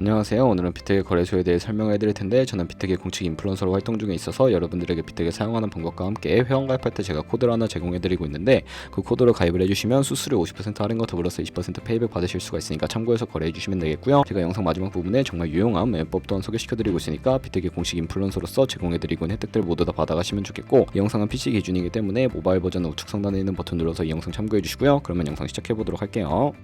안녕하세요. 오늘은 비트의 거래소에 대해 설명을 해드릴 텐데, 저는 비트의 공식 인플루언서로 활동 중에 있어서 여러분들에게 비트를 사용하는 방법과 함께 회원 가입할 때 제가 코드를 하나 제공해드리고 있는데, 그 코드로 가입을 해주시면 수수료 50% 할인과 더불어서 20% 페이백 받으실 수가 있으니까 참고해서 거래해주시면 되겠고요. 제가 영상 마지막 부분에 정말 유용한 매매법 또한 소개시켜드리고 있으니까 비트의 공식 인플루언서로서 제공해드리고 있는 혜택들 모두 다 받아가시면 좋겠고, 이 영상은 PC 기준이기 때문에 모바일 버전은 우측 상단에 있는 버튼 눌러서 이 영상 참고해주시고요. 그러면 영상 시작해보도록 할게요.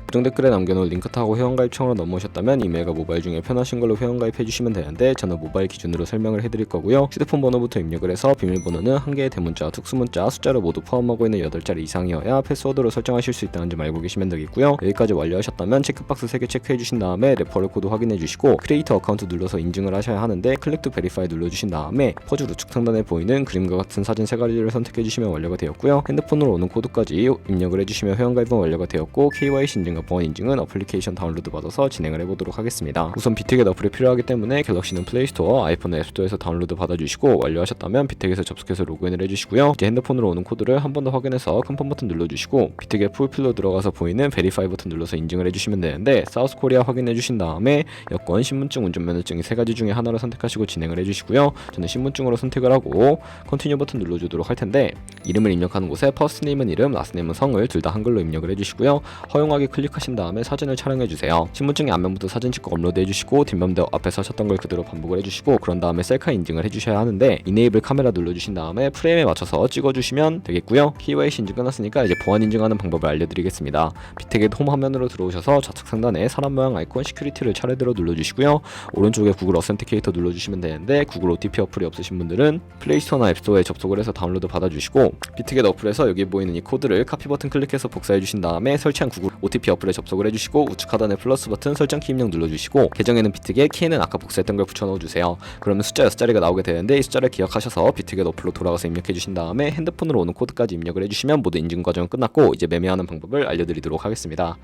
고정 댓글에 남겨놓은 링크 타고 회원가입창으로 넘어오셨다면 이메일과 모바일 중에 편하신 걸로 회원가입해주시면 되는데, 저는 모바일 기준으로 설명을 해드릴 거고요. 휴대폰 번호부터 입력을 해서 비밀번호는 한 개의 대문자, 특수문자, 숫자를 모두 포함하고 있는 8자리 이상이어야 패스워드로 설정하실 수 있다는 점 알고 계시면 되겠고요. 여기까지 완료하셨다면 체크박스 3개 체크해주신 다음에 레퍼럴 코드 확인해주시고 크리에이터 어카운트 눌러서 인증을 하셔야 하는데, 클릭 투 베리파이 눌러주신 다음에 퍼즐 우측 상단에 보이는 그림과 같은 사진 3가지를 선택해주시면 완료가 되었고요. 핸드폰으로 오는 코드까지 입력을 해주시면 회원가입은 완료가 되었고, KYC 인증과 보안 인증은 어플리케이션 다운로드 받아서 진행을 해보도록 하겠습니다. 우선 비트겟 어플이 필요하기 때문에 갤럭시는 플레이스토어, 아이폰은 앱스토어에서 다운로드 받아주시고, 완료하셨다면 비트겟에 접속해서 로그인을 해주시고요. 이제 핸드폰으로 오는 코드를 한 번 더 확인해서 컨펌 버튼 눌러주시고, 비트겟 프로필로 들어가서 보이는 베리파이 버튼 눌러서 인증을 해주시면 되는데, 사우스 코리아 확인해주신 다음에 여권, 신분증, 운전면허증 이 3가지 중에 하나를 선택하시고 진행을 해주시고요. 저는 신분증으로 선택을 하고 컨티뉴 버튼 눌러주도록 할 텐데, 이름을 입력하는 곳에 퍼스트네임은 이름, 라스트네임은 성을 둘 다 한글로 입력을 해주시고요. 허용하기 클릭하신 다음에 사진을 촬영해주세요. 신분증의 앞면부터 사진 찍고 업로드해주시고, 뒷면도 앞에서 하셨던 걸 그대로 반복을 해주시고, 그런 다음에 셀카 인증을 해주셔야 하는데, 이네이블 카메라 눌러주신 다음에 프레임에 맞춰서 찍어주시면 되겠고요. KYC 인증 끝났으니까 이제 보안 인증하는 방법을 알려드리겠습니다. 비트겟 홈 화면으로 들어오셔서 좌측 상단에 사람 모양 아이콘 시큐리티를 차례대로 눌러주시고요. 오른쪽에 구글 어센티케이터 눌러주시면 되는데, 구글 OTP 어플이 없으신 분들은 플레이스토어나 앱스토어에 접속을 해서 다운로드 받아주시고, 비트겟 어플에서 여기 보이는 이 코드를 카피 버튼 클릭해서 복사해주신 다음에 설치한 구글 OTP 어플에 접속을 해주시고, 우측 하단에 플러스 버튼 설정키 입력 눌러주시고, 계정에는 비트겟, 키에는 아까 복사했던 걸 붙여 넣어주세요. 그러면 숫자 6자리가 나오게 되는데, 이 숫자를 기억하셔서 비트겟 어플로 돌아가서 입력해주신 다음에 핸드폰으로 오는 코드까지 입력을 해주시면 모두 인증 과정은 끝났고, 이제 매매하는 방법을 알려드리도록 하겠습니다.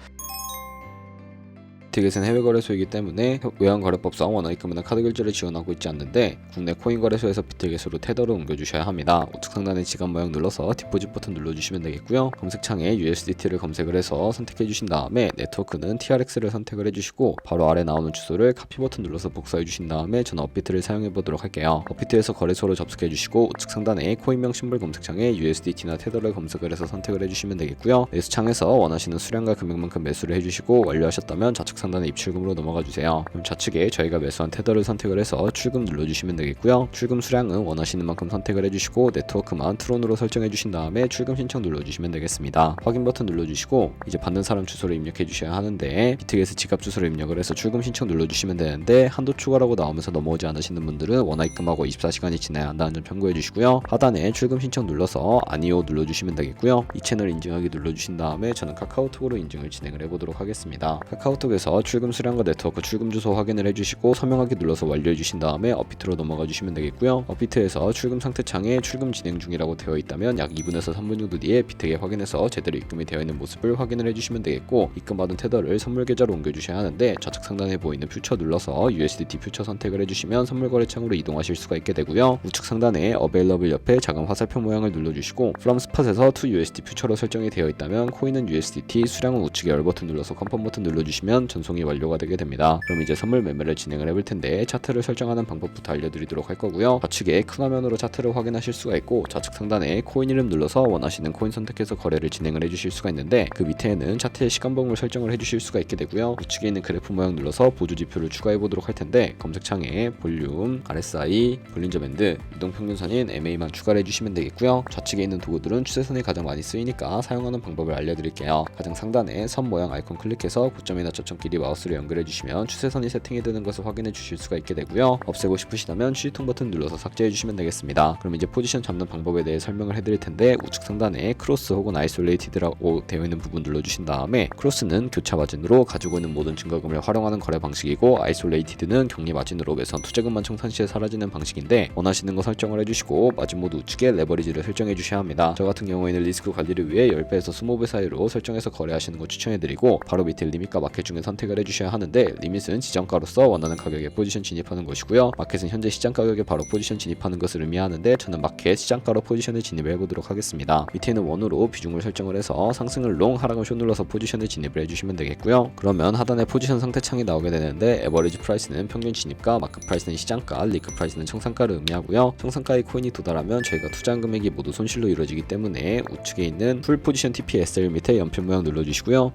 비트겟은 해외 거래소이기 때문에 외환거래법상 원화입금이나 카드 결제를 지원하고 있지 않는데, 국내 코인 거래소에서 비트겟으로 테더를 옮겨주셔야 합니다. 우측 상단에 지갑 모양 눌러서 디포짓 버튼 눌러주시면 되겠고요. 검색창에 USDT를 검색을 해서 선택해주신 다음에 네트워크는 TRX를 선택을 해주시고, 바로 아래 나오는 주소를 카피 버튼 눌러서 복사해주신 다음에 저는 업비트를 사용해보도록 할게요. 업비트에서 거래소로 접속해주시고, 우측 상단에 코인명 심볼 검색창에 USDT나 테더를 검색을 해서 선택을 해주시면 되겠고요. 매수창에서 원하시는 수량과 금액만큼 매수를 해주시고, 완료하셨다면 좌측 상단에 입출금으로 넘어가 주세요. 그럼 좌측에 저희가 매수한 테더를 선택을 해서 출금 눌러주시면 되겠고요. 출금 수량은 원하시는 만큼 선택을 해주시고, 네트워크만 트론으로 설정해 주신 다음에 출금 신청 눌러주시면 되겠습니다. 확인 버튼 눌러주시고, 이제 받는 사람 주소를 입력해 주셔야 하는데, 비트겟에 지갑 주소를 입력을 해서 출금 신청 눌러주시면 되는데, 한도 추가라고 나오면서 넘어오지 않으시는 분들은 원화 입금하고 24시간이 지나야 한다는 점 참고해 주시고요. 하단에 출금 신청 눌러서 아니요 눌러주시면 되겠고요. 이 채널 인증하기 눌러주신 다음에 저는 카카오톡으로 인증을 진행을 해보도록 하겠습니다. 카카오톡에서 출금 수량과 네트워크 출금 주소 확인을 해주시고, 서명하기 눌러서 완료해주신 다음에 업비트로 넘어가 주시면 되겠고요. 업비트에서 출금 상태 창에 출금 진행 중이라고 되어 있다면 약 2분에서 3분 정도 뒤에 비트겟 확인해서 제대로 입금이 되어 있는 모습을 확인을 해주시면 되겠고, 입금받은 테더를 선물 계좌로 옮겨주셔야 하는데, 좌측 상단에 보이는 퓨처 눌러서 USDT 퓨처 선택을 해주시면 선물 거래 창으로 이동하실 수가 있게 되고요. 우측 상단에 Available 옆에 작은 화살표 모양을 눌러주시고, From Spot에서 to USD 퓨처로 설정이 되어 있다면 코인은 USDT, 수량은 우측에 열 버튼 눌러서 컨펌 버튼 눌러주시면 전송이 완료가 되게 됩니다. 그럼 이제 선물 매매를 진행을 해볼 텐데, 차트를 설정하는 방법부터 알려드리도록 할 거고요. 좌측에 큰 화면으로 차트를 확인하실 수가 있고, 좌측 상단에 코인 이름 눌러서 원하시는 코인 선택해서 거래를 진행을 해주실 수가 있는데, 그 밑에는 차트의 시간봉을 설정을 해주실 수가 있게 되고요. 우측에 있는 그래프 모양 눌러서 보조 지표를 추가해 보도록 할 텐데, 검색창에 볼륨, RSI, 볼린저 밴드, 이동평균선인 MA만 추가를 해주시면 되겠고요. 좌측에 있는 도구들은 추세선이 가장 많이 쓰이니까 사용하는 방법을 알려드릴게요. 가장 상단에 선 모양 아이콘 클릭해서 고점이나 저점끼리 마우스로 연결해 주시면 추세선이 세팅이 되는 것을 확인해 주실 수가 있게 되고요. 없애고 싶으시다면 취소통 버튼 눌러서 삭제해 주시면 되겠습니다. 그럼 이제 포지션 잡는 방법에 대해 설명을 해드릴 텐데, 우측 상단에 크로스 혹은 아이솔레이티드라고 되어 있는 부분 눌러주신 다음에, 크로스는 교차 마진으로 가지고 있는 모든 증거금을 활용하는 거래 방식이고, 아이솔레이티드는 격리 마진으로 매수한 투자금만 청산 시에 사라지는 방식인데, 원하시는 거 설정을 해주시고, 마진 모드 우측에 레버리지를 설정해 주셔야 합니다. 저 같은 경우에는 리스크 관리를 위해 10배에서 20배 사이로 설정해서 거래하시는 거 추천해드리고, 바로 밑에 리밋과 마켓 중에 선택 선택을 해주셔야 하는데, 리밋은 지정가로서 원하는 가격에 포지션 진입하는 것이고요. 마켓은 현재 시장 가격에 바로 포지션 진입하는 것을 의미하는데, 저는 마켓 시장가로 포지션을 진입을 해보도록 하겠습니다. 밑에 있는 원으로 비중을 설정을 해서 상승을 롱, 하락을 숏 눌러서 포지션을 진입을 해주시면 되겠고요. 그러면 하단에 포지션 상태 창이 나오게 되는데, 에버리지 프라이스는 평균 진입가, 마크 프라이스는 시장가, 리크 프라이스는 청산가를 의미하고요. 청산가의 코인이 도달하면 저희가 투자한 금액이 모두 손실로 이루어지기 때문에 우측에 있는 풀 포지션 TPSL 밑에 연필 모양 눌러주시고요.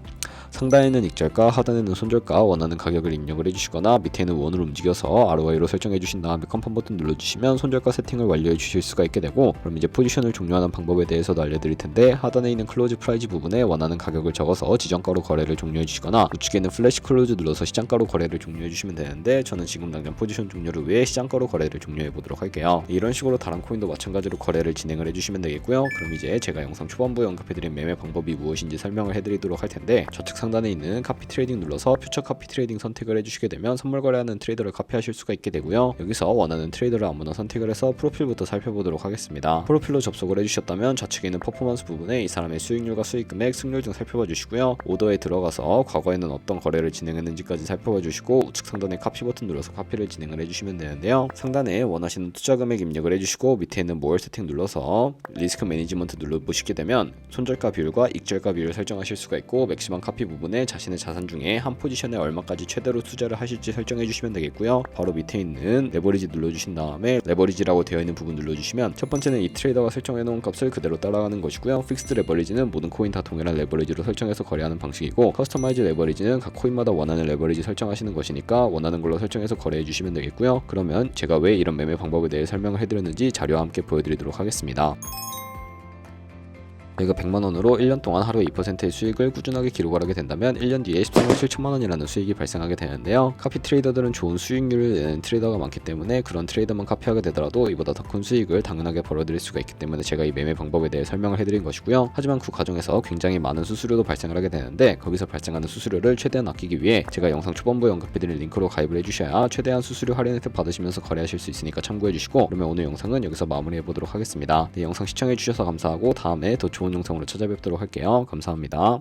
상단에는 익절가, 하단에는 손절가, 원하는 가격을 입력을 해주시거나 밑에는 원으로 움직여서 ROI로 설정해 주신 다음에 컨펌 버튼 눌러주시면 손절가 세팅을 완료해 주실 수가 있게 되고, 그럼 이제 포지션을 종료하는 방법에 대해서도 알려드릴 텐데, 하단에 있는 클로즈 프라이즈 부분에 원하는 가격을 적어서 지정가로 거래를 종료해 주시거나, 우측에 있는 플래시 클로즈 눌러서 시장가로 거래를 종료해 주시면 되는데, 저는 지금 당장 포지션 종료를 위해 시장가로 거래를 종료해 보도록 할게요. 이런 식으로 다른 코인도 마찬가지로 거래를 진행을 해주시면 되겠고요. 그럼 이제 제가 영상 초반부에 언급해드린 매매 방법이 무엇인지 설명을 해드리도록 할 텐데, 좌측 상단에 있는 카피 트레이딩 눌러서 퓨처 카피 트레이딩 선택을 해주시게 되면 선물 거래하는 트레이더를 카피하실 수가 있게 되고요. 여기서 원하는 트레이더를 아무나 선택을 해서 프로필부터 살펴보도록 하겠습니다. 프로필로 접속을 해주셨다면 좌측에 있는 퍼포먼스 부분에 이 사람의 수익률과 수익금액, 승률 등 살펴봐 주시고요. 오더에 들어가서 과거에는 어떤 거래를 진행했는지까지 살펴봐 주시고, 우측 상단에 카피 버튼 눌러서 카피를 진행을 해주시면 되는데요. 상단에 원하시는 투자 금액 입력을 해주시고, 밑에 있는 모어 세팅 눌러서 리스크 매니지먼트 눌러보시게 되면 손절가 비율과 익절가 비율을 설정하실 수가 있고, 맥시멈 카피 부분에 자신의 자산 중에 한 포지션에 얼마까지 최대로 투자를 하실지 설정해 주시면 되겠고요. 바로 밑에 있는 레버리지 눌러주신 다음에 레버리지라고 되어 있는 부분 눌러주시면, 첫 번째는 이 트레이더가 설정해 놓은 값을 그대로 따라가는 것이고요. 픽스드 레버리지는 모든 코인 다 동일한 레버리지로 설정해서 거래하는 방식이고, 커스터마이즈 레버리지는 각 코인마다 원하는 레버리지 설정하시는 것이니까 원하는 걸로 설정해서 거래해 주시면 되겠고요. 그러면 제가 왜 이런 매매 방법에 대해 설명을 해드렸는지 자료와 함께 보여드리도록 하겠습니다. 저희가 100만원으로 1년 동안 하루에 2%의 수익을 꾸준하게 기록을 하게 된다면 1년 뒤에 13억 7천만원이라는 수익이 발생하게 되는데요. 카피 트레이더들은 좋은 수익률을 내는 트레이더가 많기 때문에 그런 트레이더만 카피하게 되더라도 이보다 더 큰 수익을 당연하게 벌어들일 수가 있기 때문에 제가 이 매매 방법에 대해 설명을 해드린 것이고요. 하지만 그 과정에서 굉장히 많은 수수료도 발생을 하게 되는데, 거기서 발생하는 수수료를 최대한 아끼기 위해 제가 영상 초반부에 언급해드린 링크로 가입을 해주셔야 최대한 수수료 할인 혜택 받으시면서 거래하실 수 있으니까 참고해주시고, 그러면 오늘 영상은 여기서 마무리해보도록 하겠습니다. 네, 영상 시청해주셔서 감사하고 다음에 더 좋은 영상으로 찾아뵙도록 할게요. 감사합니다.